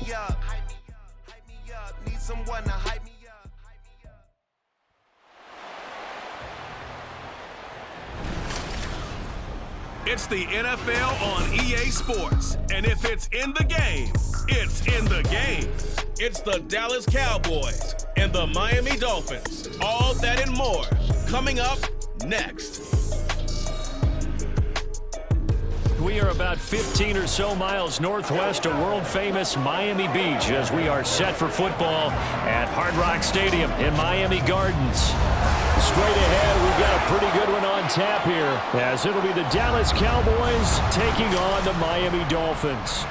me up, hype me up, need someone to hype me up. It's the NFL on EA Sports, and if it's in the game, it's in the game. It's the Dallas Cowboys and the Miami Dolphins. All that and more coming up next. We are about 15 or so miles northwest of world-famous Miami Beach as we are set for football at Hard Rock Stadium in Miami Gardens. Straight ahead, we've got a pretty good one on tap here as it'll be the Dallas Cowboys taking on the Miami Dolphins.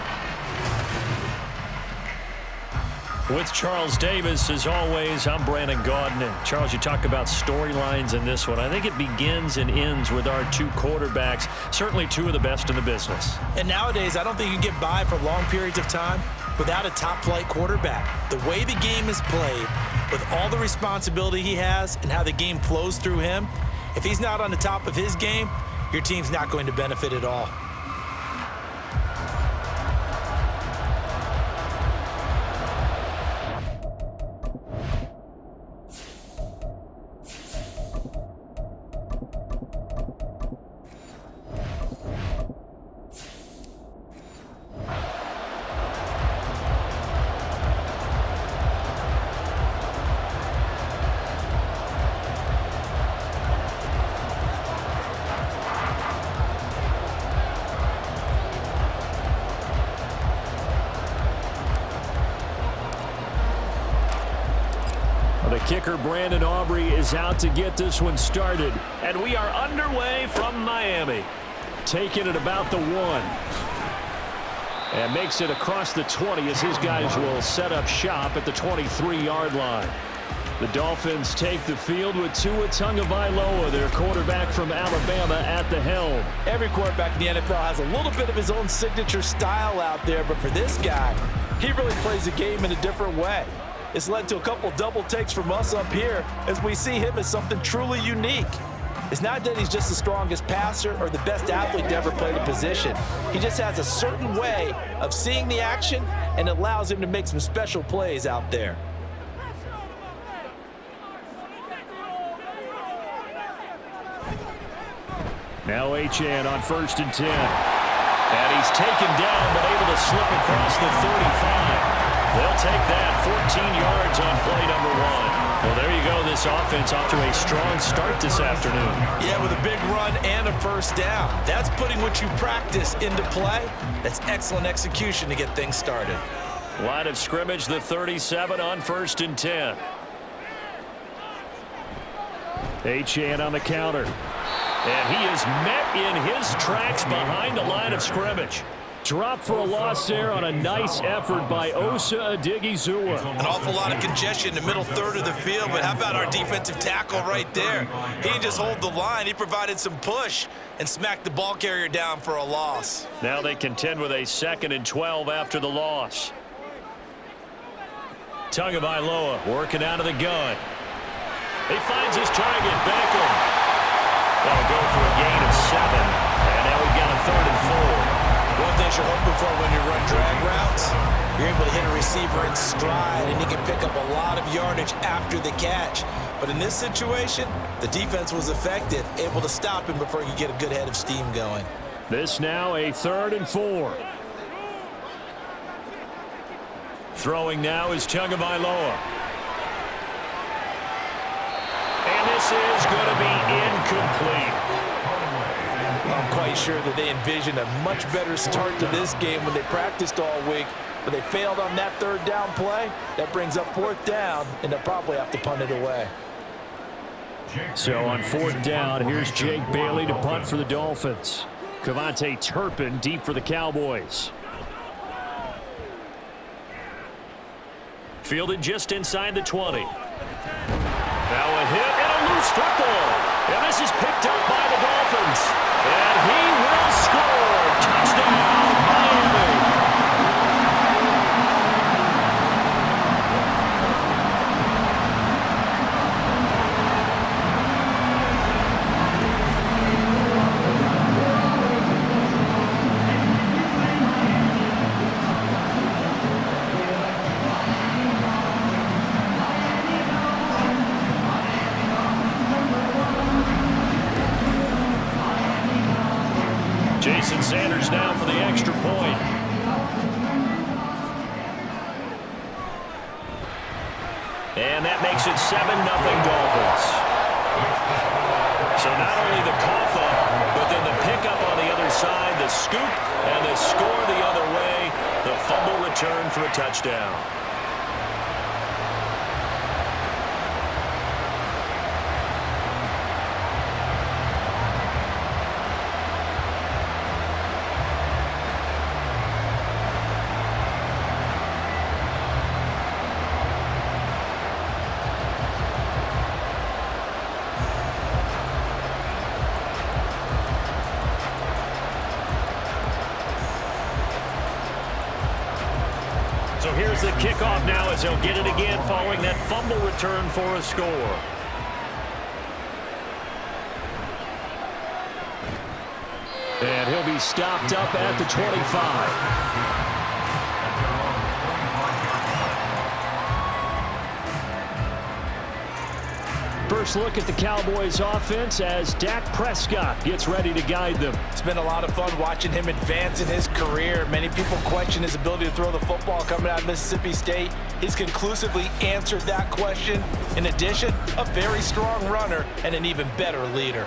With Charles Davis, as always, I'm Brandon Gaudin. And Charles, you talk about storylines in this one. I think it begins and ends with our two quarterbacks, certainly two of the best in the business. And nowadays, I don't think you can get by for long periods of time without a top-flight quarterback. The way the game is played, with all the responsibility he has and how the game flows through him, if he's not on the top of his game, your team's not going to benefit at all. The kicker, Brandon Aubrey, is out to get this one started. And we are underway from Miami. Taking it about the 1. And makes it across the 20 as his guys will set up shop at the 23-yard line. The Dolphins take the field with Tua Tagovailoa, their quarterback from Alabama, at the helm. Every quarterback in the NFL has a little bit of his own signature style out there, but for this guy, he really plays the game in a different way. It's led to a couple double takes from us up here as we see him as something truly unique. It's not that he's just the strongest passer or the best athlete to ever play the position. He just has a certain way of seeing the action, and it allows him to make some special plays out there. Now Achane on 1st and 10. And he's taken down but able to slip across the 35. They'll take that 14 yards on play number 1. Well, there you go. This offense off to a strong start this afternoon. Yeah, with a big run and a first down. That's putting what you practice into play. That's excellent execution to get things started. Line of scrimmage, the 37 on 1st and 10. Achane on the counter. And he is met in his tracks behind the line of scrimmage. Drop for a loss there on a nice effort by Osa Odighizuwa. An awful lot of congestion in the middle third of the field, but how about our defensive tackle right there? He didn't just hold the line. He provided some push and smacked the ball carrier down for a loss. Now they contend with a 2nd and 12 after the loss. Tagovailoa working out of the gun. He finds his target, Beckham. That'll go for a gain of 7. And now we've got a 3rd and 4. One thing you're hoping for when you run drag routes, you're able to hit a receiver in stride, and he can pick up a lot of yardage after the catch. But in this situation, the defense was effective, able to stop him before he could get a good head of steam going. This now a 3rd and 4. Throwing now is Tagovailoa. And this is going to be incomplete. I'm quite sure that they envisioned a much better start to this game when they practiced all week, but they failed on that 3rd down play. That brings up 4th down, and they'll probably have to punt it away. So on 4th down, here's Jake Bailey to punt for the Dolphins. Cavante Turpin deep for the Cowboys. Fielded just inside the 20. Now a hit and a loose football. And this is picked up by the Dolphins. And he will score. Touchdown, Miami. And that makes it 7-0 Dolphins. So not only the cough up, but then the pickup on the other side, the scoop, and the score the other way, the fumble return for a touchdown. So here's the kickoff now as he'll get it again following that fumble return for a score. And he'll be stopped up at the 25. First look at the Cowboys offense as Dak Prescott gets ready to guide them. It's been a lot of fun watching him advance in his career. Many people question his ability to throw the football coming out of Mississippi State. He's conclusively answered that question. In addition, a very strong runner and an even better leader.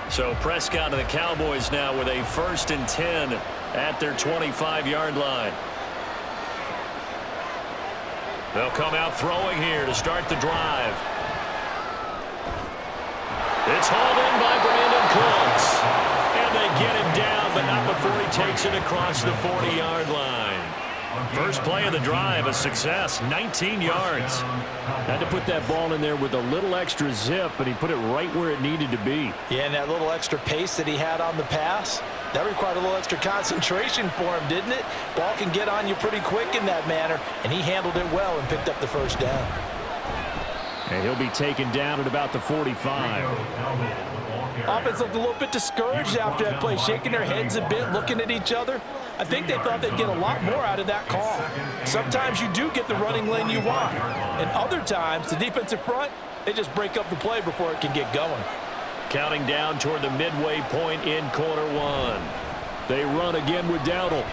So Prescott and the Cowboys now with a 1st and 10 at their 25-yard line. They'll come out throwing here to start the drive. It's hauled in by Brandon Cooks. And they get him down, but not before he takes it across the 40-yard line. First play of the drive, a success, 19 yards. Had to put that ball in there with a little extra zip, but he put it right where it needed to be. Yeah, and that little extra pace that he had on the pass, that required a little extra concentration for him, didn't it? Ball can get on you pretty quick in that manner, and he handled it well and picked up the first down. And he'll be taken down at about the 45. Offense looked a little bit discouraged after that play, shaking their heads a bit, looking at each other. I think they thought they'd get a lot more out of that call. Sometimes you do get the running lane you want, and other times the defensive front, they just break up the play before it can get going. Counting down toward the midway point in quarter one. They run again with Dowdle.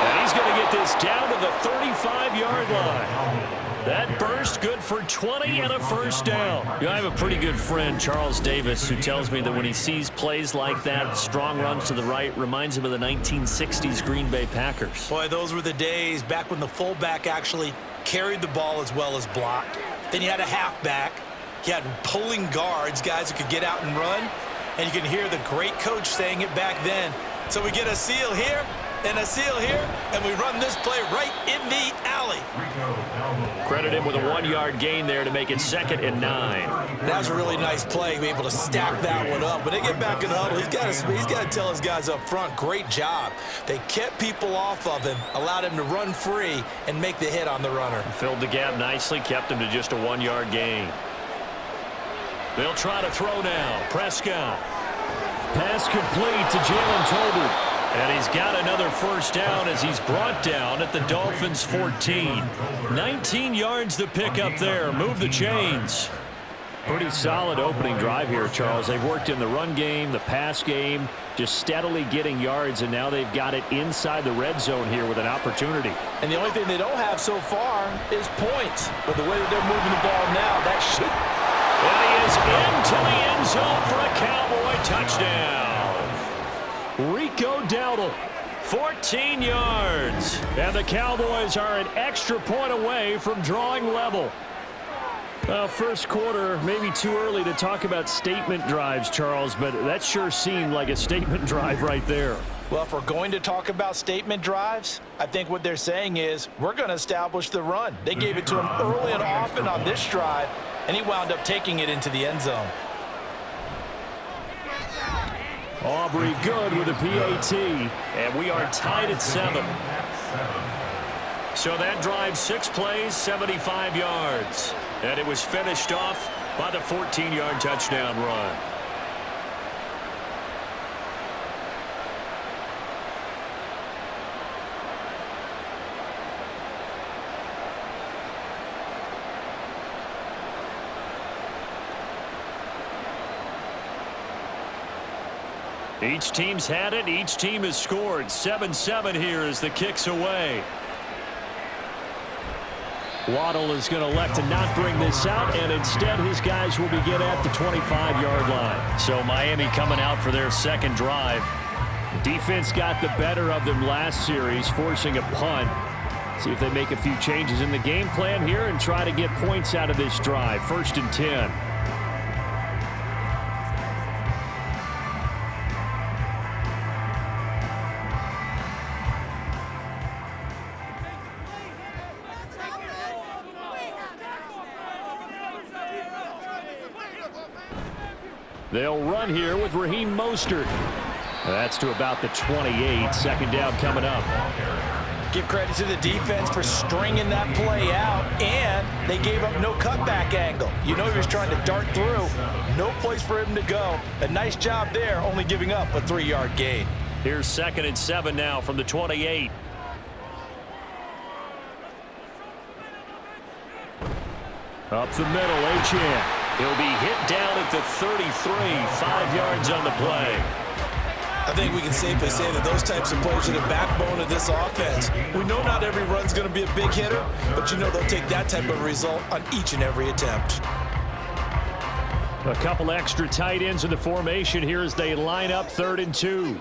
And he's going to get this down to the 35-yard line. That burst good for 20 and a first down. You know, I have a pretty good friend, Charles Davis, who tells me that when he sees plays like that, strong runs to the right, reminds him of the 1960s Green Bay Packers. Boy, those were the days back when the fullback actually carried the ball as well as blocked. Then you had a halfback. You had pulling guards, guys who could get out and run. And you can hear the great coach saying it back then. So we get a seal here and a seal here, and we run this play right in the alley. Credit him with a 1-yard gain there to make it 2nd and 9. That was a really nice play, be able to stack that one up. When they get back in the huddle, he's got to tell his guys up front, great job. They kept people off of him, allowed him to run free and make the hit on the runner. Filled the gap nicely, kept him to just a 1-yard gain. They'll try to throw now. Prescott. Pass complete to Jalen Tolbert. And he's got another first down as he's brought down at the Dolphins' 14. 19 yards to pick up there. Move the chains. Pretty solid opening drive here, Charles. They've worked in the run game, the pass game, just steadily getting yards, and now they've got it inside the red zone here with an opportunity. And the only thing they don't have so far is points. But the way that they're moving the ball now, that should... And he is into the end zone for a Cowboy touchdown. Rico Dowdle, 14 yards. And the Cowboys are an extra point away from drawing level. First quarter, maybe too early to talk about statement drives, Charles, but that sure seemed like a statement drive right there. Well, if we're going to talk about statement drives, I think what they're saying is we're going to establish the run. They gave it to him early and often on this drive, and he wound up taking it into the end zone. Aubrey good with a PAT, and we are tied at 7. So that drive, 6 plays, 75 yards. And it was finished off by the 14-yard touchdown run. Each team's had it. Each team has scored. 7-7 here as the kick's away. Waddle is going to elect to not bring this out, and instead his guys will begin at the 25-yard line. So Miami coming out for their second drive. Defense got the better of them last series, forcing a punt. See if they make a few changes in the game plan here and try to get points out of this drive. 1st and 10. They'll run here with Raheem Mostert. That's to about the 28. 2nd down coming up. Give credit to the defense for stringing that play out, and they gave up no cutback angle. You know he was trying to dart through. No place for him to go. A nice job there, only giving up a 3-yard gain. Here's 2nd and 7 now from the 28. Up the middle, Achane. He'll be hit down at the 33, 5 yards on the play. I think we can safely say that those types of plays are the backbone of this offense. We know not every run's going to be a big hitter, but you know they'll take that type of result on each and every attempt. A couple extra tight ends in the formation here as they line up 3rd and 2.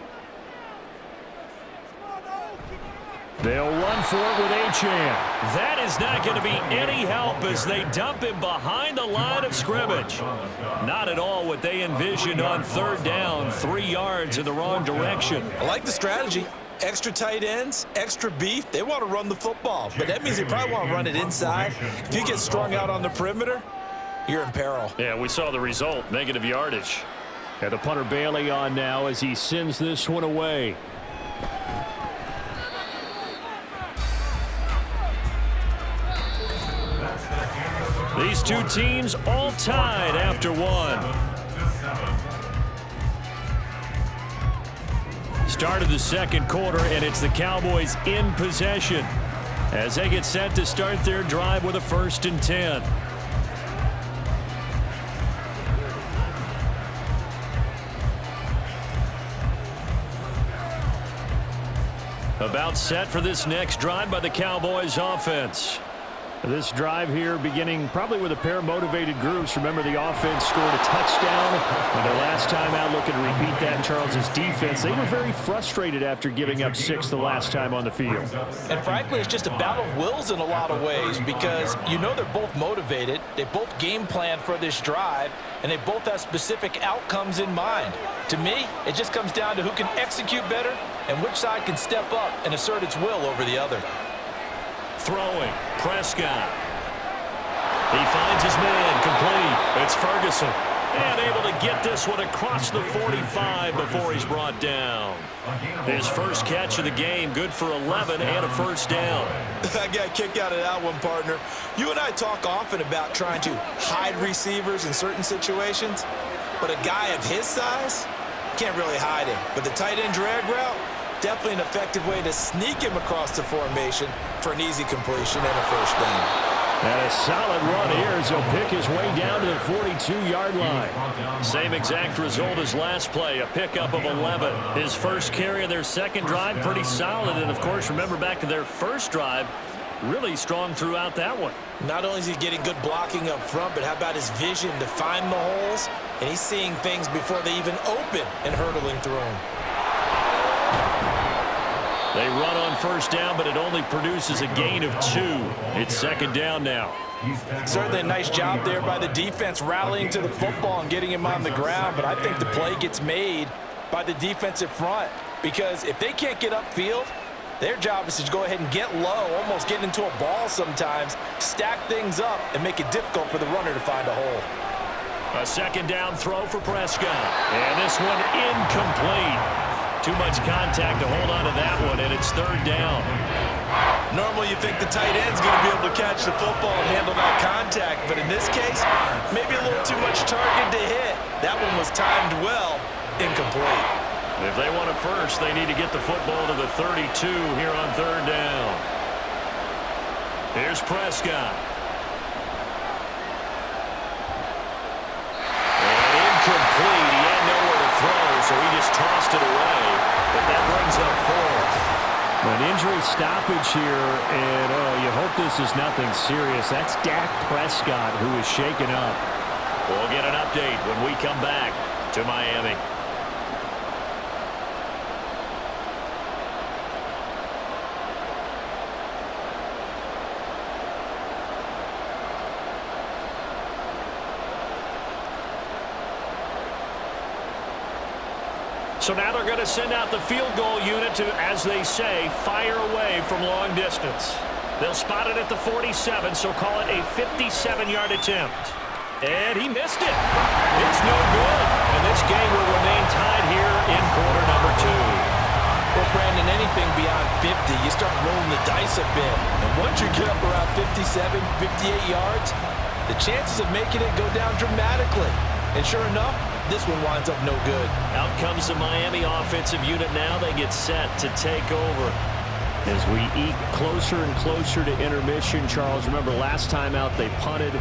They'll run for it with Achane. That is not going to be any help as they dump him behind the line of scrimmage. Not at all what they envisioned on 3rd down. 3 yards in the wrong direction. I like the strategy. Extra tight ends, extra beef. They want to run the football, but that means they probably want to run it inside. If you get strung out on the perimeter, you're in peril. Yeah, we saw the result. Negative yardage. And the punter Bailey on now as he sends this one away. These two teams all tied after one. Start of the 2nd quarter, and it's the Cowboys in possession as they get set to start their drive with a 1st and 10. About set for this next drive by the Cowboys offense. This drive here beginning probably with a pair of motivated groups. Remember, the offense scored a touchdown. And their last time out looking to repeat that. Charles's defense, they were very frustrated after giving up 6 the last time on the field. And frankly, it's just a battle of wills in a lot of ways because you know they're both motivated. They both game plan for this drive, and they both have specific outcomes in mind. To me, it just comes down to who can execute better and which side can step up and assert its will over the other. Throwing, Prescott. He finds his man, complete. It's Ferguson. And able to get this one across the 45 before he's brought down. His first catch of the game, good for 11 and a 1st down. I got a kick out of that one, partner. You and I talk often about trying to hide receivers in certain situations, but a guy of his size can't really hide him. But the tight end drag route, definitely an effective way to sneak him across the formation for an easy completion and a 1st down. And a solid run here as he'll pick his way down to the 42-yard line. Same exact result as last play, a pickup of 11. His first carry of their 2nd drive, pretty solid. And, of course, remember back to their 1st drive, really strong throughout that one. Not only is he getting good blocking up front, but how about his vision to find the holes? And he's seeing things before they even open and hurdling through them. They run on 1st down, but it only produces a gain of 2. It's 2nd down now. Certainly a nice job there by the defense rallying to the football and getting him on the ground, but I think the play gets made by the defensive front because if they can't get upfield, their job is to go ahead and get low, almost get into a ball sometimes, stack things up, and make it difficult for the runner to find a hole. A 2nd down throw for Prescott. And this one incomplete. Too much contact to hold on to that one, and it's 3rd down. Normally you think the tight end's going to be able to catch the football and handle that contact, but in this case, maybe a little too much target to hit. That one was timed well, incomplete. If they want a 1st, they need to get the football to the 32 here on 3rd down. Here's Prescott. And incomplete. He had nowhere to throw, so he just tossed it away, but that brings up fourth. An injury stoppage here, and you hope this is nothing serious. That's Dak Prescott who is shaken up. We'll get an update when we come back to Miami. So now they're going to send out the field goal unit to, as they say, fire away from long distance. They'll spot it at the 47, so call it a 57-yard attempt. And he missed it. It's no good. And this game will remain tied here in quarter number 2. Well, Brandon, anything beyond 50, you start rolling the dice a bit. And once you get up around 57, 58 yards, the chances of making it go down dramatically. And sure enough, this one winds up no good. Out comes the Miami offensive unit now. They get set to take over. As we eke closer and closer to intermission, Charles, remember last time out they punted.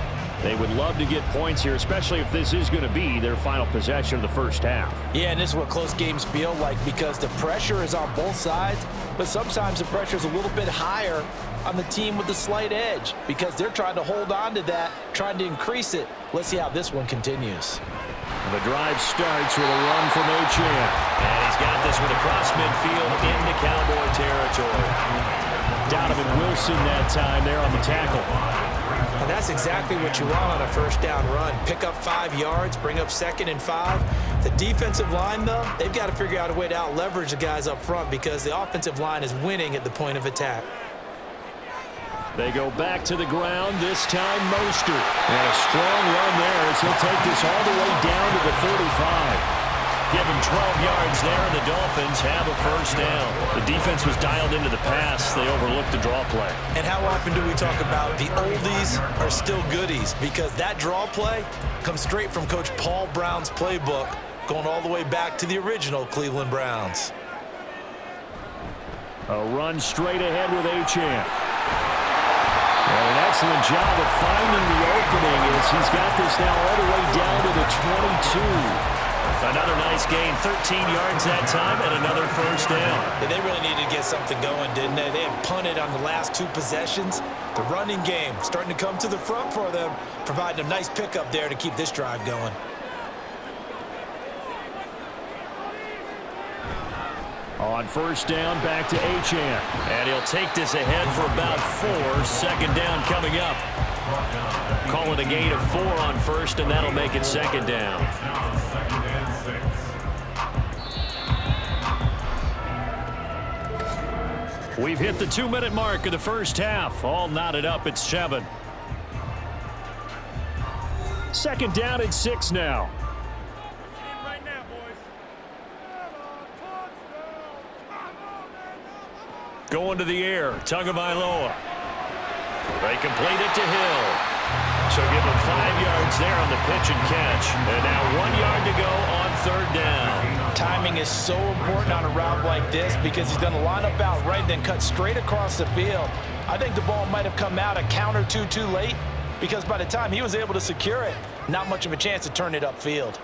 They would love to get points here, especially if this is going to be their final possession of the first half. Yeah, and this is what close games feel like because the pressure is on both sides, but sometimes the pressure is a little bit higher on the team with the slight edge because they're trying to hold on to that, trying to increase it. Let's see how this one continues. The drive starts with a run from Achane. And he's got this one across midfield into Cowboy territory. Donovan Wilson that time there on the tackle. And that's exactly what you want on a first down run. Pick up 5 yards, bring up 2nd and 5. The defensive line, though, they've got to figure out a way to out-leverage the guys up front because the offensive line is winning at the point of attack. They go back to the ground, this time Mostert. And a strong run there as he'll take this all the way down to the 45. Give him 12 yards there, and the Dolphins have a first down. The defense was dialed into the pass. They overlooked the draw play. And how often do we talk about the oldies are still goodies? Because that draw play comes straight from Coach Paul Brown's playbook, going all the way back to the original Cleveland Browns. A run straight ahead with Achane. An excellent job of finding the opening as he's got this now all the way down to the 22. Another nice gain, 13 yards that time, and another first down. Yeah, they really needed to get something going, didn't they? They had punted on the last 2 possessions. The running game starting to come to the front for them, providing a nice pickup there to keep this drive going. On first down, back to Achane. And he'll take this ahead for about 4. Second down coming up. Call it a gain of 4 on first, and that'll make it second down. We've hit the 2-minute mark of the first half. All knotted up at 7. Second down and 6 now. Going to the air, Tagovailoa. They complete it to Hill. So give him 5 yards there on the pitch and catch. And now 1 yard to go on third down. Timing is so important on a route like this because he's going to line up out right, then cut straight across the field. I think the ball might have come out a count or two too late because by the time he was able to secure it, not much of a chance to turn it upfield.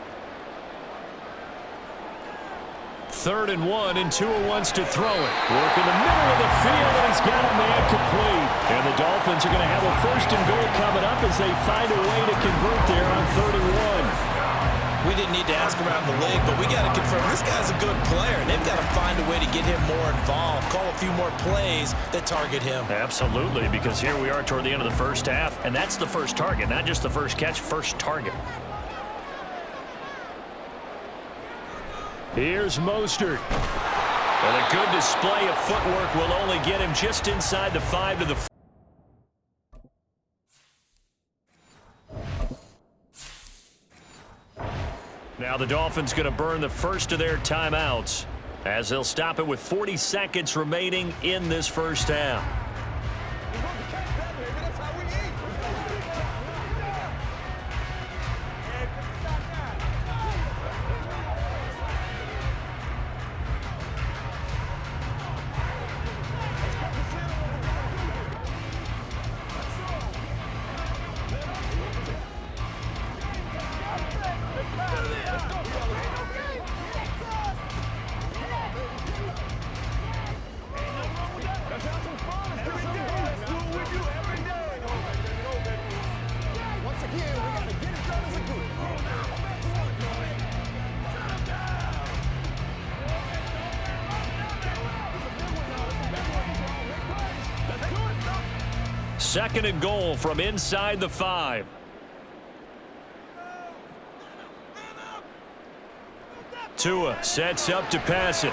3rd and 1, and Tua wants to throw it. Work in the middle of the field, and he's got a man complete. And the Dolphins are going to have a 1st and goal coming up as they find a way to convert there on 3rd and 1. We didn't need to ask around the league, but we got to confirm this guy's a good player. They've got to find a way to get him more involved, call a few more plays that target him. Absolutely, because here we are toward the end of the first half, and that's the first target, not just the first catch, first target. Here's Mostert. And a good display of footwork will only get him just inside the 5 to the 4. Now the Dolphins going to burn the first of their timeouts as they'll stop it with 40 seconds remaining in this first half. 2nd and goal from inside the 5. Tua sets up to pass it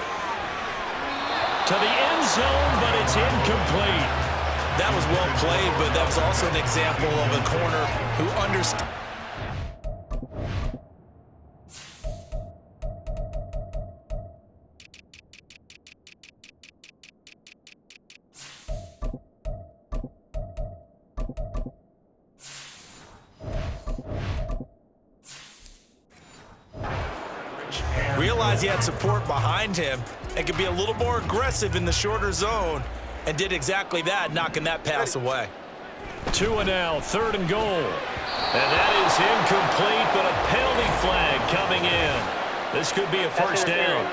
to the end zone, but it's incomplete. That was well played, but that was also an example of a corner who understands. Realized he had support behind him and could be a little more aggressive in the shorter zone, and did exactly that, knocking that pass away. Tua now, 3rd and goal. And that is incomplete, but a penalty flag coming in. This could be a first down.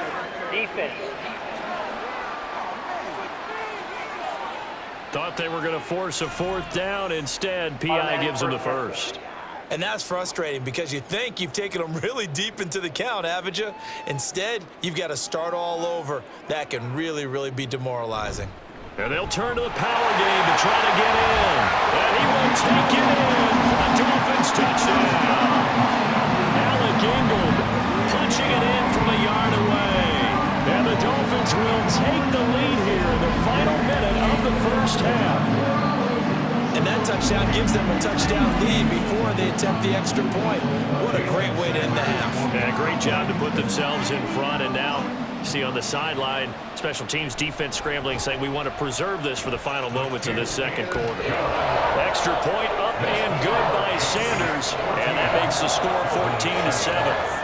Defense. Thought they were going to force a 4th down. Instead, PI gives them the first. And that's frustrating because you think you've taken them really deep into the count, haven't you? Instead, you've got to start all over. That can really, really be demoralizing. And they'll turn to the power game to try to get in. And he will take it in for the Dolphins touchdown. Alec Ingold punching it in from a yard away. And the Dolphins will take the lead here in the final minute of the first half. And that touchdown gives them a touchdown lead before they attempt the extra point. What a great way to end the half. Yeah, great job to put themselves in front. And now, see on the sideline, special teams defense scrambling, saying we want to preserve this for the final moments of this second quarter. Extra point up and good by Sanders. And that makes the score 14-7.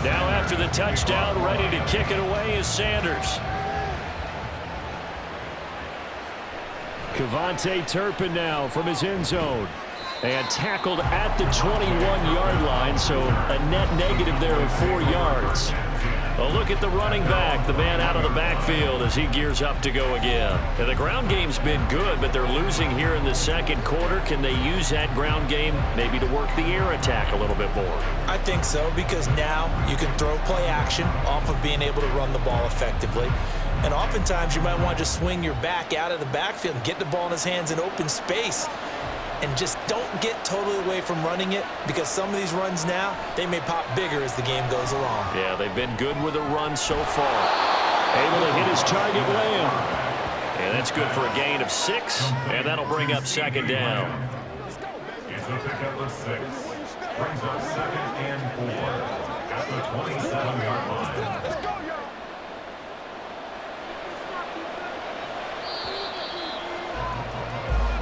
Now after the touchdown, ready to kick it away is Sanders. Kevontae Turpin now from his end zone. And tackled at the 21-yard line, so a net negative there of 4 yards. A look at the running back, the man out of the backfield as he gears up to go again. And the ground game's been good, but they're losing here in the second quarter. Can they use that ground game maybe to work the air attack a little bit more? I think so, because now you can throw play action off of being able to run the ball effectively. And oftentimes you might want to just swing your back out of the backfield and get the ball in his hands in open space. And just don't get totally away from running it, because some of these runs now, they may pop bigger as the game goes along. Yeah, they've been good with a run so far. Able to hit his target, Lamb. And that's good for a gain of 6, and that'll bring up 2nd down. It's a pickup of 6. Brings up 2nd and 4 at the 27-yard line.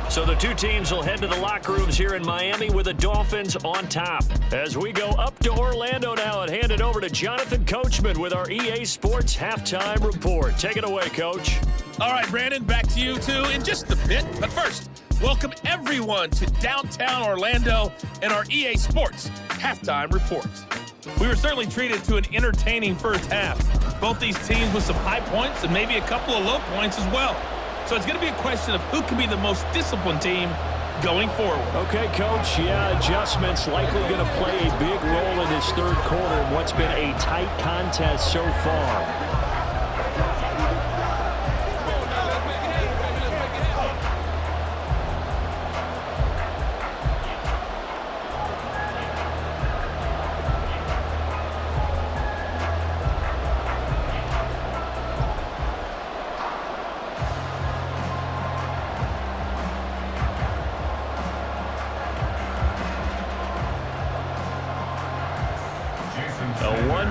So the two teams will head to the locker rooms here in Miami with the Dolphins on top. As we go up to Orlando now and hand it over to Jonathan Coachman with our EA Sports Halftime Report. Take it away, Coach. All right, Brandon, back to you two in just a bit. But first, welcome everyone to downtown Orlando and our EA Sports Halftime Report. We were certainly treated to an entertaining first half. Both these teams with some high points and maybe a couple of low points as well. So it's going to be a question of who can be the most disciplined team going forward. Okay, Coach. Yeah, adjustments likely going to play a big role in this third quarter in what's been a tight contest so far.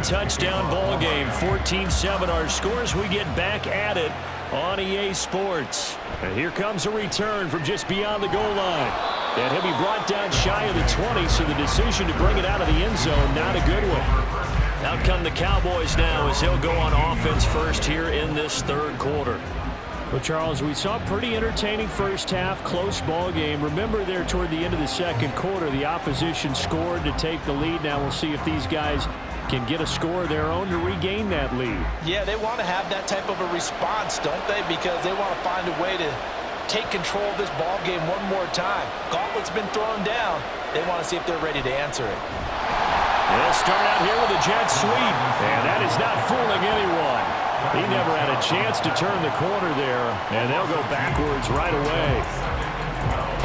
Touchdown ball game, 14-7 our scores. We get back at it on EA Sports. And here comes a return from just beyond the goal line. And he'll be brought down shy of the 20, so the decision to bring it out of the end zone, not a good one. Out come the Cowboys now as he'll go on offense first here in this third quarter. Well, Charles, we saw a pretty entertaining first half, close ball game. Remember there toward the end of the second quarter, the opposition scored to take the lead. Now we'll see if these guys can get a score of their own to regain that lead. Yeah, they want to have that type of a response, don't they? Because they want to find a way to take control of this ball game one more time. Gauntlet's been thrown down. They want to see if they're ready to answer it. They'll start out here with a jet sweep, and that is not fooling anyone. He never had a chance to turn the corner there, and they'll go backwards right away.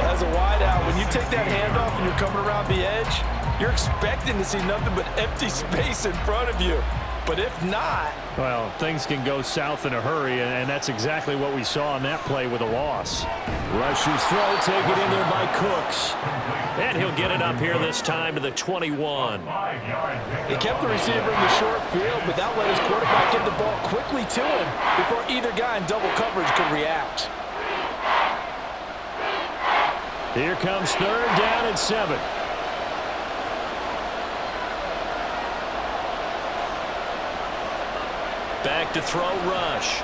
As a wideout, when you take that handoff and you're coming around the edge, you're expecting to see nothing but empty space in front of you. But if not... Well, things can go south in a hurry, and that's exactly what we saw on that play with a loss. Rush's throw, take it in there by Cooks. And he'll get it up here this time to the 21. He kept the receiver in the short field, but that let his quarterback get the ball quickly to him before either guy in double coverage could react. Here comes third down and 7. Back to throw, Rush.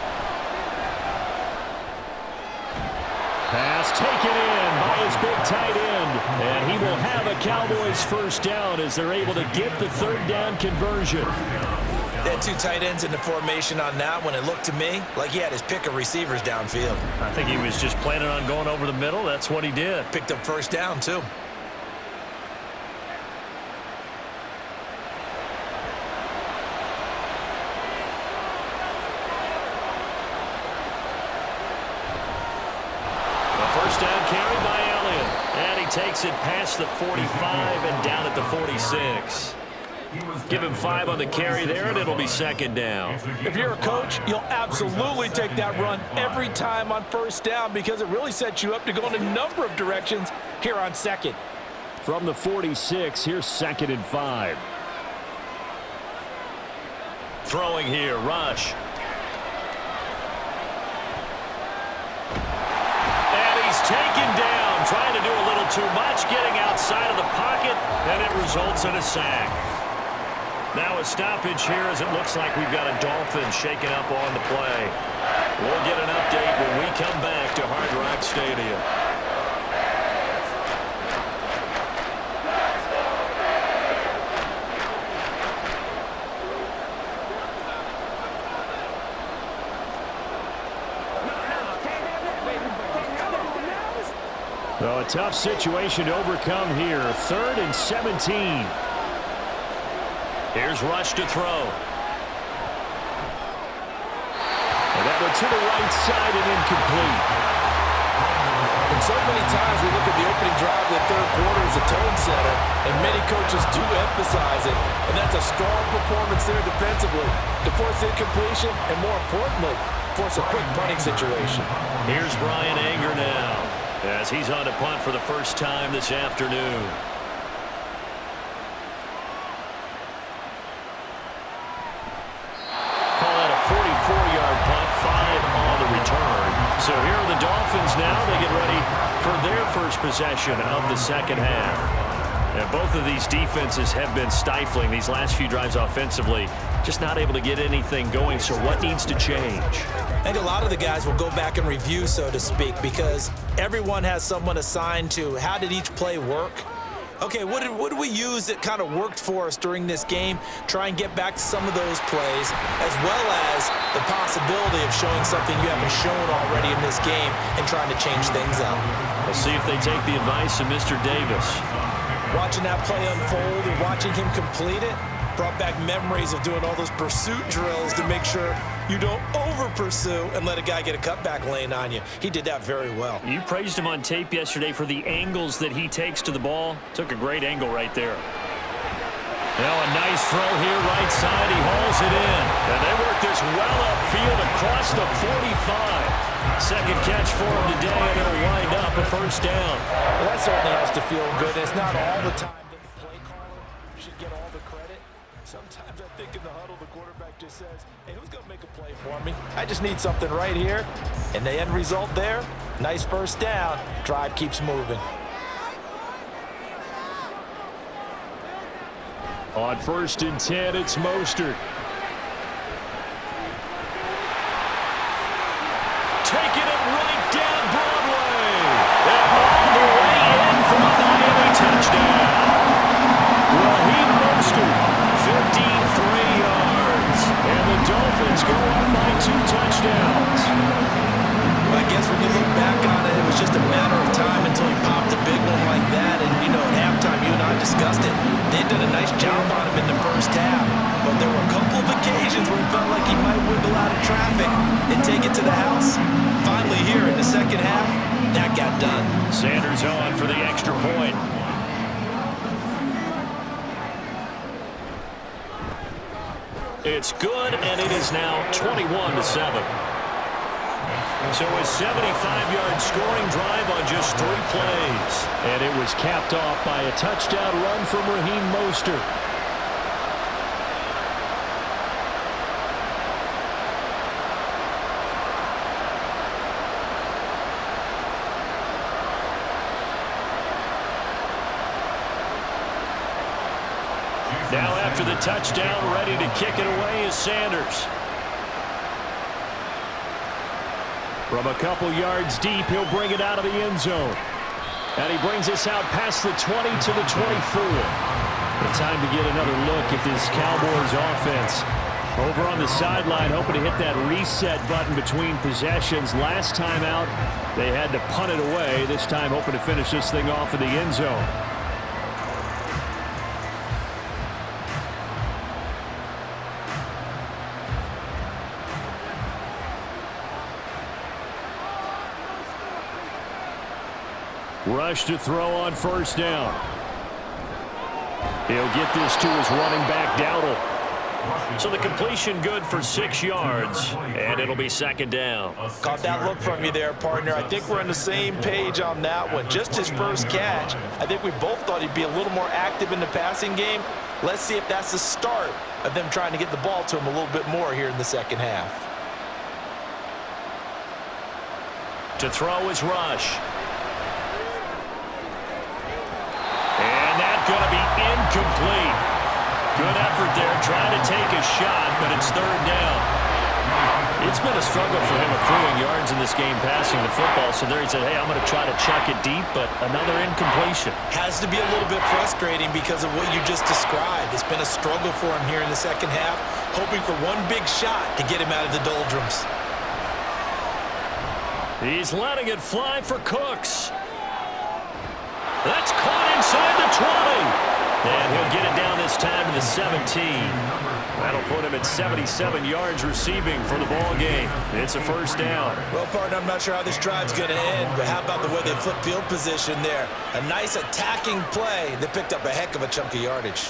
Pass taken in by his big tight end. And he will have a Cowboys first down as they're able to get the third down conversion. They had two tight ends in the formation on that one. It looked to me like he had his pick of receivers downfield. I think he was just planning on going over the middle. That's what he did. Picked up first down, too. First down carry by Elliott. And he takes it past the 45 and down at the 46. Give him 5 on the carry there, and it'll be second down. If you're a coach, you'll absolutely take that run every time on first down because it really sets you up to go in a number of directions here on second. From the 46, here's second and 5. Throwing here, Rush. Taken down, trying to do a little too much, getting outside of the pocket, and it results in a sack. Now a stoppage here as it looks like we've got a Dolphin shaken up on the play. We'll get an update when we come back to Hard Rock Stadium. Well, a tough situation to overcome here. 3rd and 17. Here's Rush to throw. And that one to the right side and incomplete. And so many times we look at the opening drive of the third quarter as a tone setter, and many coaches do emphasize it. And that's a strong performance there defensively to force incompletion and, more importantly, force a quick punting situation. Here's Brian Anger now, as he's on to punt for the first time this afternoon. Call that a 44-yard punt, 5 on the return. So here are the Dolphins now. They get ready for their first possession of the second half. And both of these defenses have been stifling these last few drives offensively. Just not able to get anything going. So what needs to change? I think a lot of the guys will go back and review, so to speak, because everyone has someone assigned to how did each play work. Okay, what did we use that kind of worked for us during this game? Try and get back to some of those plays, as well as the possibility of showing something you haven't shown already in this game and trying to change things up. We'll see if they take the advice of Mr. Davis. Watching that play unfold and watching him complete it brought back memories of doing all those pursuit drills to make sure you don't over-pursue and let a guy get a cutback lane on you. He did that very well. You praised him on tape yesterday for the angles that he takes to the ball. Took a great angle right there. Now a nice throw here, right side. He hauls it in. And they work this well upfield across the 45. Second catch for him today, and it'll wind up a first down. Well, that certainly has to feel good. It's not all the time that the play caller should get all the credit. Sometimes I think in the huddle, the quarterback just says, hey, who's going to make a play for me? I just need something right here. And the end result there, nice first down. Drive keeps moving. On 1st and 10, it's Mostert. Taken done a nice job on him in the first half, but there were a couple of occasions where it felt like he might wiggle out of traffic and take it to the house. Finally here in the second half, that got done. Sanders on for the extra point. It's good, and it is now 21-7. So a 75-yard scoring drive on just 3 plays. And it was capped off by a touchdown run from Raheem Mostert. Now after the touchdown, ready to kick it away is Sanders. From a couple yards deep, he'll bring it out of the end zone. And he brings us out past the 20 to the 24. The time to get another look at this Cowboys offense. Over on the sideline, hoping to hit that reset button between possessions. Last time out, they had to punt it away. This time, hoping to finish this thing off in the end zone. Rush to throw on first down. He'll get this to his running back, Dowdle. So the completion good for 6 yards, and it'll be second down. Caught that look from you there, partner. I think we're on the same page on that one. Just his first catch. I think we both thought he'd be a little more active in the passing game. Let's see if that's the start of them trying to get the ball to him a little bit more here in the second half. To throw is Rush. And that's going to be incomplete. Good effort there, trying to take a shot, but it's third down. It's been a struggle for him accruing yards in this game passing the football, so there he said, hey, I'm going to try to chuck it deep, but another incompletion. Has to be a little bit frustrating because of what you just described. It's been a struggle for him here in the second half, hoping for one big shot to get him out of the doldrums. He's letting it fly for Cooks. That's caught inside the 20. And he'll get it down this time to the 17. That'll put him at 77 yards receiving for the ball game. It's a first down. Well, partner, I'm not sure how this drive's going to end, but how about the way they flip field position there? A nice attacking play that picked up a heck of a chunk of yardage.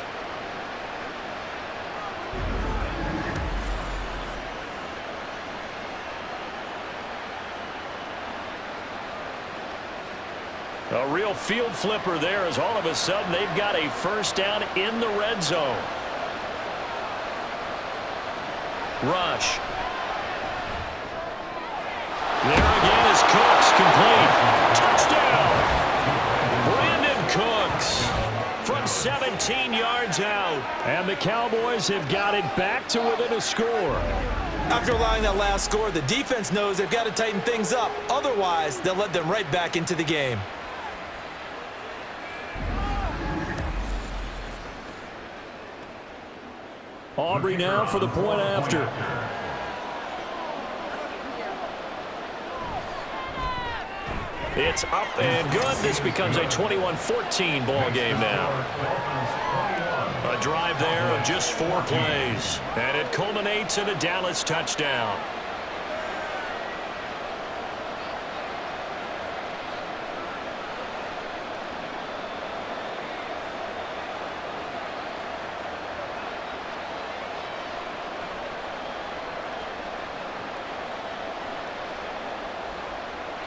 A real field flipper there as all of a sudden they've got a first down in the red zone. Rush. There again is Cooks, complete. Touchdown! Brandon Cooks from 17 yards out. And the Cowboys have got it back to within a score. After allowing that last score, the defense knows they've got to tighten things up. Otherwise, they'll let them right back into the game. Aubrey now for the point after. It's up and good. This becomes a 21-14 ball game now. A drive there of just 4 plays. And it culminates in a Dallas touchdown.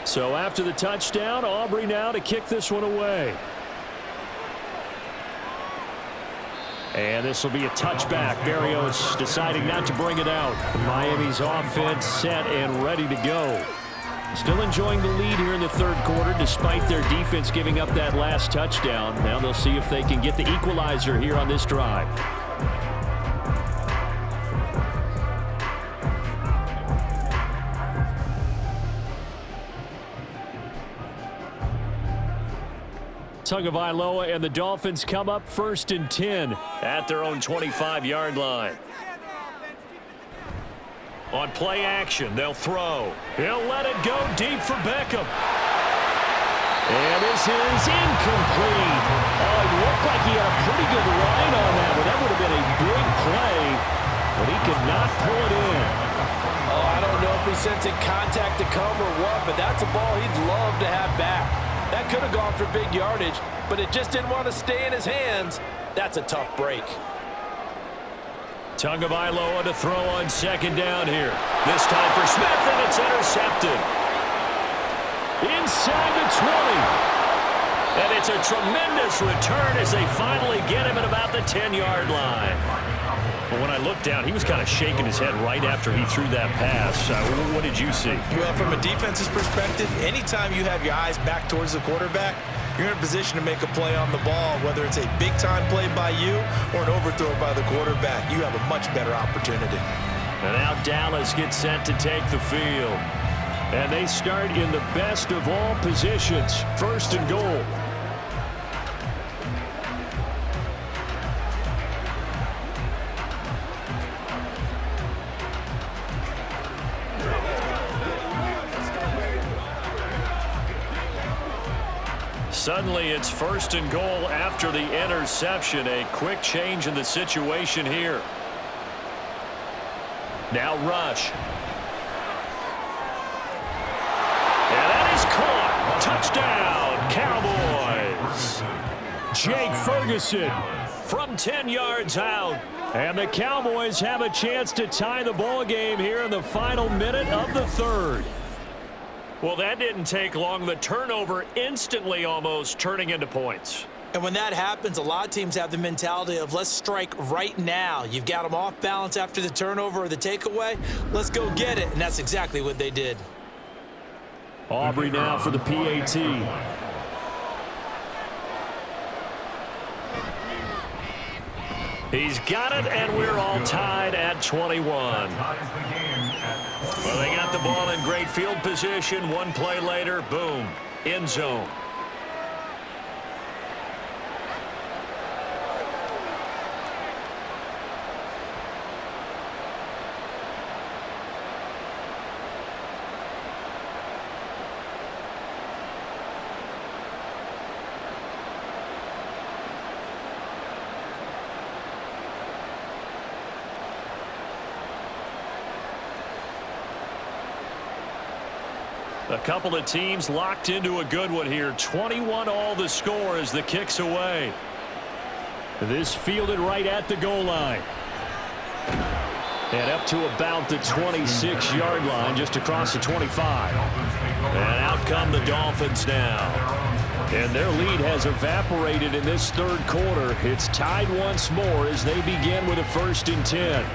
So after the touchdown, Aubrey now to kick this one away. And this will be a touchback. Berrios deciding not to bring it out. Miami's offense set and ready to go. Still enjoying the lead here in the third quarter despite their defense giving up that last touchdown. Now they'll see if they can get the equalizer here on this drive. Tagovailoa and the Dolphins come up 1st and 10 at their own 25-yard line. On play action, they'll throw. He'll let it go deep for Beckham. And this is incomplete. Oh, it looked like he had a pretty good line on that one. That would have been a big play, but he could not pull it in. Oh, I don't know if he's sensing contact to come or what, but that's a ball he'd love to have back. That could have gone for big yardage, but it just didn't want to stay in his hands. That's a tough break. Tagovailoa to throw on second down here. This time for Smith, and it's intercepted. Inside the 20. And it's a tremendous return as they finally get him at about the 10-yard line. But when I looked down, he was kind of shaking his head right after he threw that pass. What did you see? Well, from a defense's perspective, anytime you have your eyes back towards the quarterback, you're in a position to make a play on the ball, whether it's a big-time play by you or an overthrow by the quarterback. You have a much better opportunity. And now Dallas gets set to take the field. And they start in the best of all positions, first and goal. Suddenly, it's first and goal after the interception. A quick change in the situation here. Now Rush. And that is caught. Touchdown, Cowboys. Jake Ferguson from 10 yards out. And the Cowboys have a chance to tie the ball game here in the final minute of the third. Well, that didn't take long. The turnover instantly almost turning into points. And when that happens, a lot of teams have the mentality of let's strike right now. You've got them off balance after the turnover or the takeaway. Let's go get it. And that's exactly what they did. Aubrey now for the PAT. He's got it, and we're all tied at 21. Well, they got the ball in great field position. One play later, boom, end zone. A couple of teams locked into a good one here. 21 all the score as the kick's away. This fielded right at the goal line. And up to about the 26-yard line, just across the 25. And out come the Dolphins now. And their lead has evaporated in this third quarter. It's tied once more as they begin with a 1st and 10.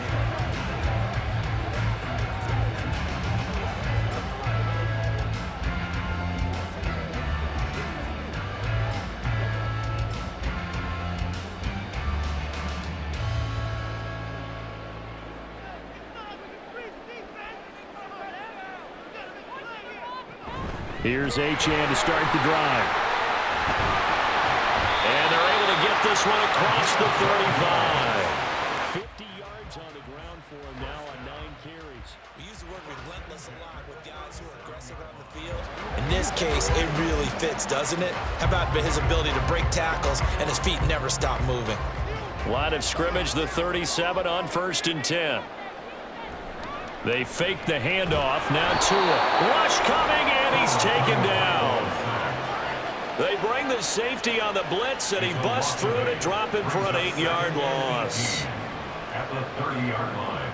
Here's Achane to start the drive. And they're able to get this one across the 35. 50 yards on the ground for him now on 9 carries. We use the word relentless a lot with guys who are aggressive on the field. In this case, it really fits, doesn't it? How about his ability to break tackles and his feet never stop moving? Line of scrimmage, the 37 on 1st and 10. They fake the handoff. Now Tua. Rush coming, and he's taken down. They bring the safety on the blitz, and he busts through to drop him for an 8-yard loss. At the 30-yard line.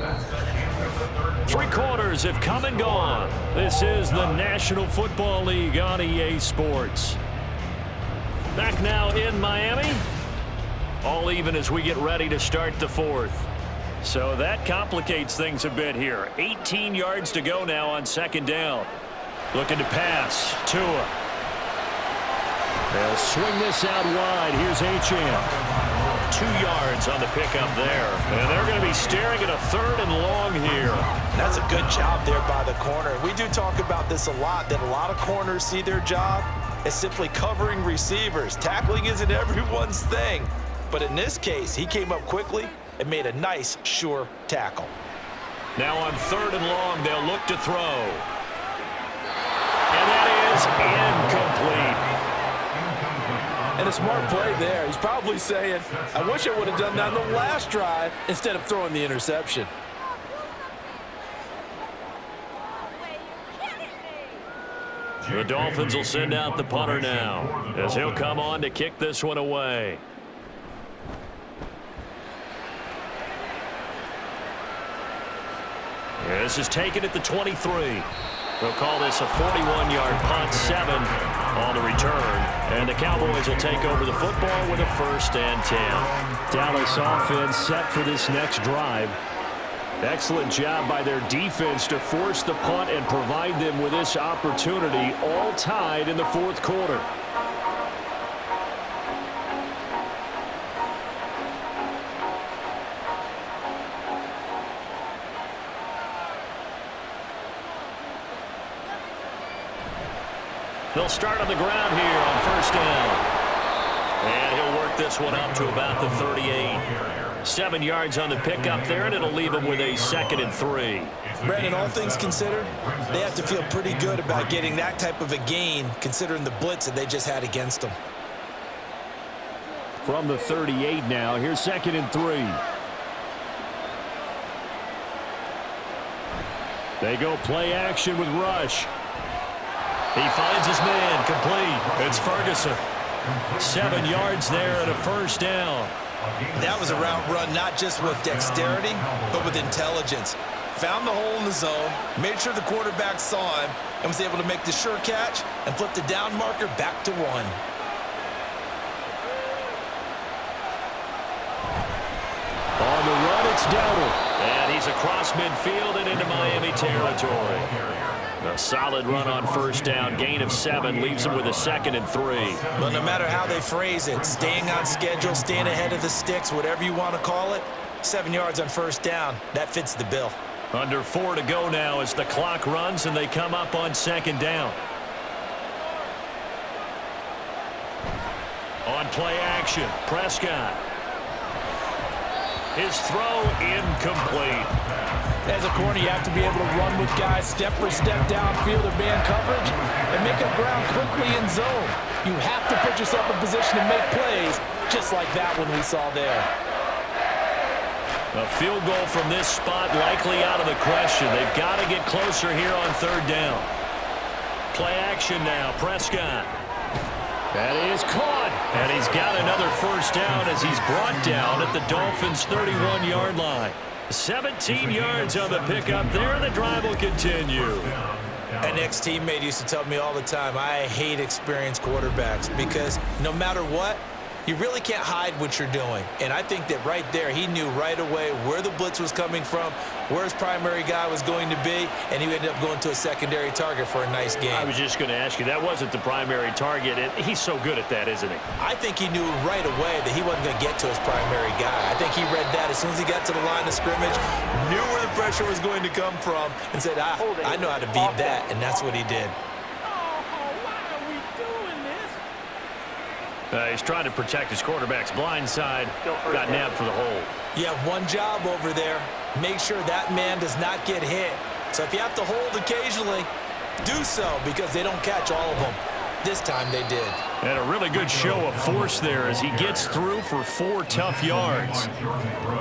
That's the end of the third quarter. 3 quarters have come and gone. This is the National Football League on EA Sports. Back now in Miami. All even as we get ready to start the 4th. So that complicates things a bit here. 18 yards to go now on 2nd down. Looking to pass. Tua. They'll swing this out wide. Here's Achane. 2 yards on the pickup there. And they're going to be staring at a 3rd and long here. That's a good job there by the corner. We do talk about this a lot, that a lot of corners see their job as simply covering receivers. Tackling isn't everyone's thing. But in this case, he came up quickly and made a nice, sure tackle. Now on 3rd and long, they'll look to throw. And that is incomplete. And a smart play there. He's probably saying, I wish I would have done that on the last drive instead of throwing the interception. The Dolphins will send out the punter now, as he'll come on to kick this one away. This is taken at the 23. They'll call this a 41-yard punt, 7 on the return. And the Cowboys will take over the football with a 1st and 10. Dallas offense set for this next drive. Excellent job by their defense to force the punt and provide them with this opportunity, all tied in the 4th quarter. They'll start on the ground here on 1st down. And he'll work this one up to about the 38. 7 yards on the pickup there, and it'll leave him with a 2nd and 3. Brandon, all things considered, they have to feel pretty good about getting that type of a gain, considering the blitz that they just had against them. From the 38 now, here's 2nd and 3. They go play action with Rush. He finds his man, complete. It's Ferguson. 7 yards there and a 1st down. That was a route run not just with dexterity, but with intelligence. Found the hole in the zone, made sure the quarterback saw him, and was able to make the sure catch and flip the down marker back to 1. On the run, it's Dowdle. And he's across midfield and into Miami territory. A solid run on 1st down, gain of 7, leaves him with a 2nd and 3. Well, no matter how they phrase it, staying on schedule, staying ahead of the sticks, whatever you want to call it, 7 yards on 1st down, that fits the bill. Under 4 to go now as the clock runs and they come up on 2nd down. On play action, Prescott. His throw incomplete. As a corner, you have to be able to run with guys step for step downfield or man coverage and make up ground quickly in zone. You have to put yourself in position to make plays, just like that one we saw there. A field goal from this spot likely out of the question. They've got to get closer here on 3rd down. Play action now, Prescott. That is caught, and he's got another 1st down as he's brought down at the Dolphins' 31-yard line. 17 yards on the pickup there, and the drive will continue. An ex-teammate used to tell me all the time, I hate experienced quarterbacks because no matter what, you really can't hide what you're doing. And I think that right there, he knew right away where the blitz was coming from, where his primary guy was going to be, and he ended up going to a secondary target for a nice game. I was just going to ask you, that wasn't the primary target, and he's so good at that, isn't he? I think he knew right away that he wasn't going to get to his primary guy. I think he read that as soon as he got to the line of scrimmage, knew where the pressure was going to come from, and said, I know how to beat that, and that's what he did. He's trying to protect his quarterback's blind side. Got nabbed for the hole. You have one job over there. Make sure that man does not get hit. So if you have to hold occasionally, do so because they don't catch all of them. This time they did. And a really good show of force there as he gets through for 4 tough yards.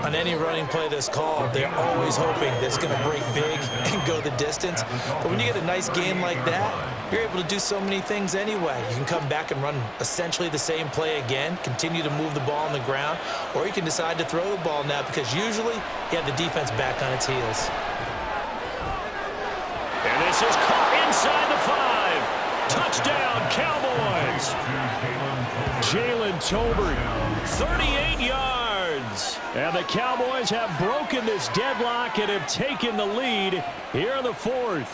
On any running play that's called, they're always hoping that it's going to break big and go the distance. But when you get a nice game like that, you're able to do so many things anyway. You can come back and run essentially the same play again, continue to move the ball on the ground, or you can decide to throw the ball now because usually you have the defense back on its heels. And this is caught inside the 5. Touchdown, Cowboys. Jalen Tolbert, 38 yards. and the Cowboys have broken this deadlock and have taken the lead here in the 4th.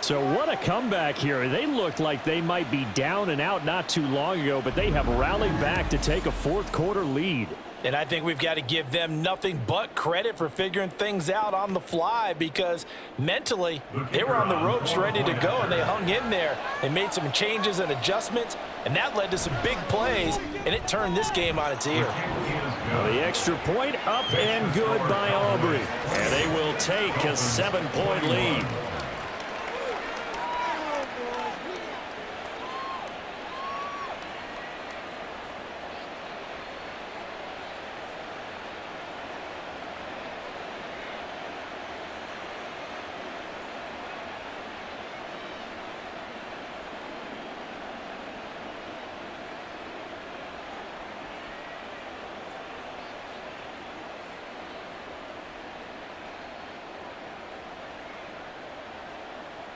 So what a comeback here. They looked like they might be down and out not too long ago, but they have rallied back to take a 4th quarter lead. And I think we've got to give them nothing but credit for figuring things out on the fly because mentally they were on the ropes ready to go and they hung in there. They made some changes and adjustments, and that led to some big plays, and it turned this game on its ear. The extra point up and good by Aubrey. And they will take a 7-point lead.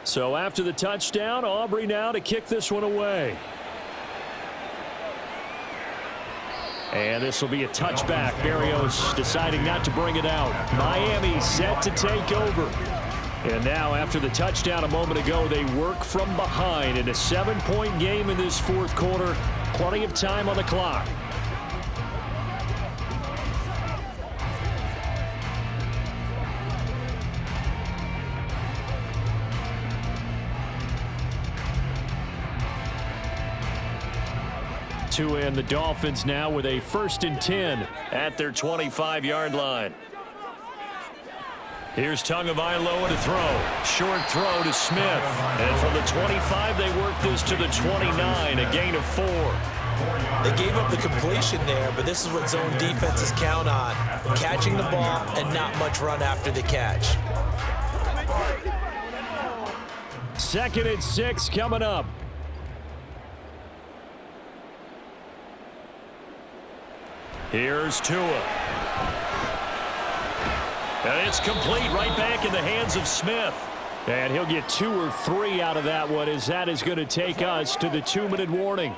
So after the touchdown, Aubrey now to kick this one away. And this will be a touchback. Berrios deciding not to bring it out. Miami set to take over. And now after the touchdown a moment ago, they work from behind in a 7-point game in this fourth quarter. Plenty of time on the clock. And the Dolphins now with a 1st and 10 at their 25-yard line. Here's Tagovailoa to throw. Short throw to Smith. And from the 25, they work this to the 29, a gain of 4. They gave up the completion there, but this is what zone defenses count on. Catching the ball and not much run after the catch. 2nd and 6 coming up. Here's Tua. And it's complete right back in the hands of Smith. And he'll get 2 or 3 out of that one, as that is going to take us to the 2-minute warning.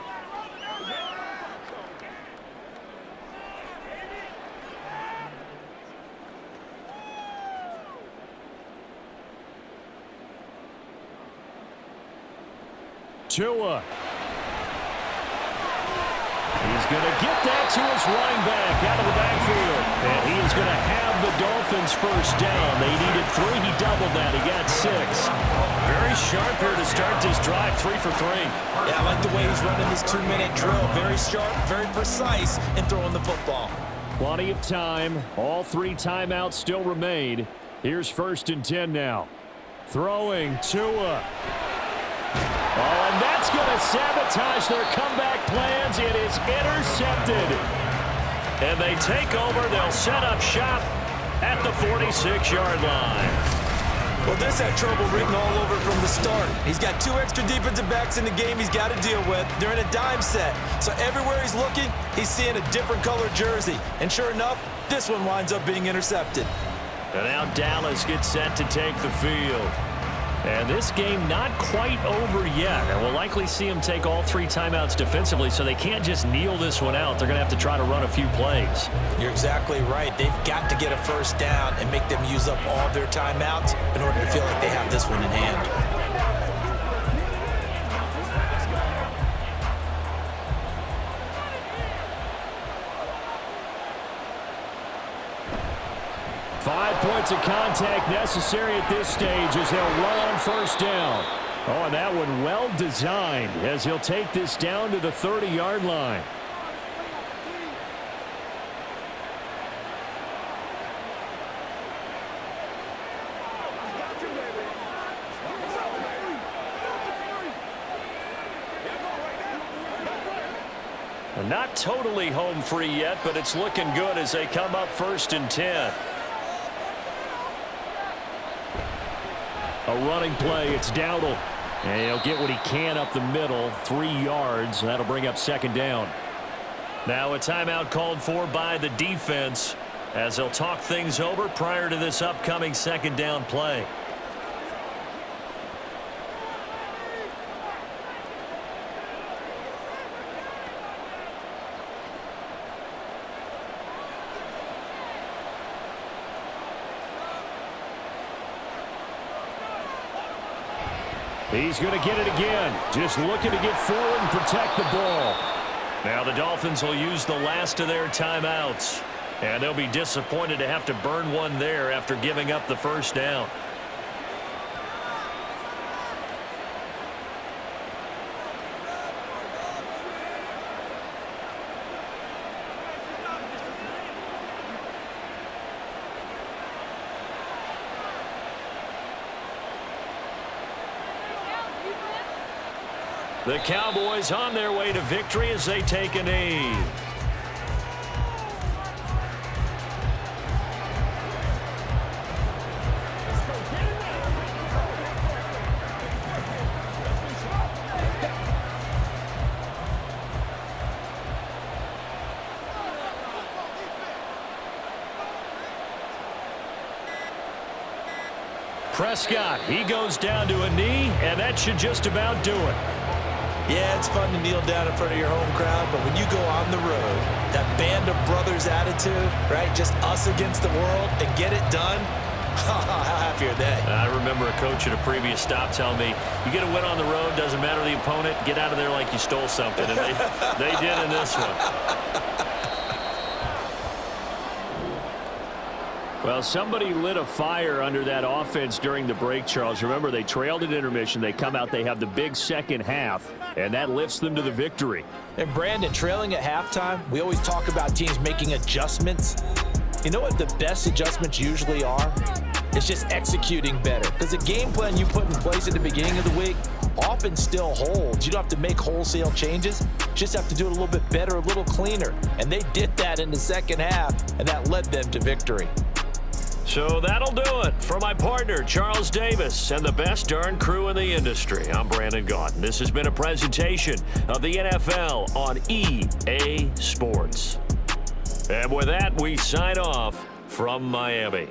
Tua. He's going to get that to his running back out of the backfield. And he is going to have the Dolphins first down. They needed 3. He doubled that. He got 6. Very sharp here to start this drive. 3 for 3. Yeah, I like the way he's running this 2-minute drill. Very sharp, very precise in throwing the football. Plenty of time. All 3 timeouts still remain. Here's 1st and 10 now. Throwing Tua. Oh, and that's going to sabotage their comeback plans. It is intercepted. And they take over. They'll set up shop at the 46-yard line. Well, this had trouble written all over from the start. He's got 2 extra defensive backs in the game he's got to deal with. They're in a dime set. So everywhere he's looking, he's seeing a different color jersey. And sure enough, this one winds up being intercepted. And now Dallas gets set to take the field. And this game not quite over yet. And we'll likely see them take all 3 timeouts defensively, so they can't just kneel this one out. They're going to have to try to run a few plays. You're exactly right. They've got to get a first down and make them use up all their timeouts in order to feel like they have this one in hand. 5 points of contact necessary at this stage as they'll run on first down. Oh, and that one well designed as he'll take this down to the 30-yard line. Not totally home free yet, but it's looking good as they come up 1st and 10. A running play, it's Dowdle. And he'll get what he can up the middle, 3 yards. That'll bring up 2nd down. Now a timeout called for by the defense as they'll talk things over prior to this upcoming 2nd down play. He's going to get it again. Just looking to get forward and protect the ball. Now the Dolphins will use the last of their timeouts. And they'll be disappointed to have to burn one there after giving up the first down. The Cowboys on their way to victory as they take a knee. Prescott, he goes down to a knee, and that should just about do it. Yeah, it's fun to kneel down in front of your home crowd, but when you go on the road, that band of brothers attitude, right, just us against the world, and get it done, how happy are they? I remember a coach at a previous stop telling me, you get a win on the road, doesn't matter the opponent, get out of there like you stole something, and they did in this one. Well, somebody lit a fire under that offense during the break, Charles. Remember, they trailed at intermission. They come out, they have the big second half, and that lifts them to the victory. And, Brandon, trailing at halftime, we always talk about teams making adjustments. You know what the best adjustments usually are? It's just executing better. Because the game plan you put in place at the beginning of the week often still holds. You don't have to make wholesale changes. You just have to do it a little bit better, a little cleaner. And they did that in the second half, and that led them to victory. So that'll do it for my partner, Charles Davis, and the best darn crew in the industry. I'm Brandon Gaudin. This has been a presentation of the NFL on EA Sports. And with that, we sign off from Miami.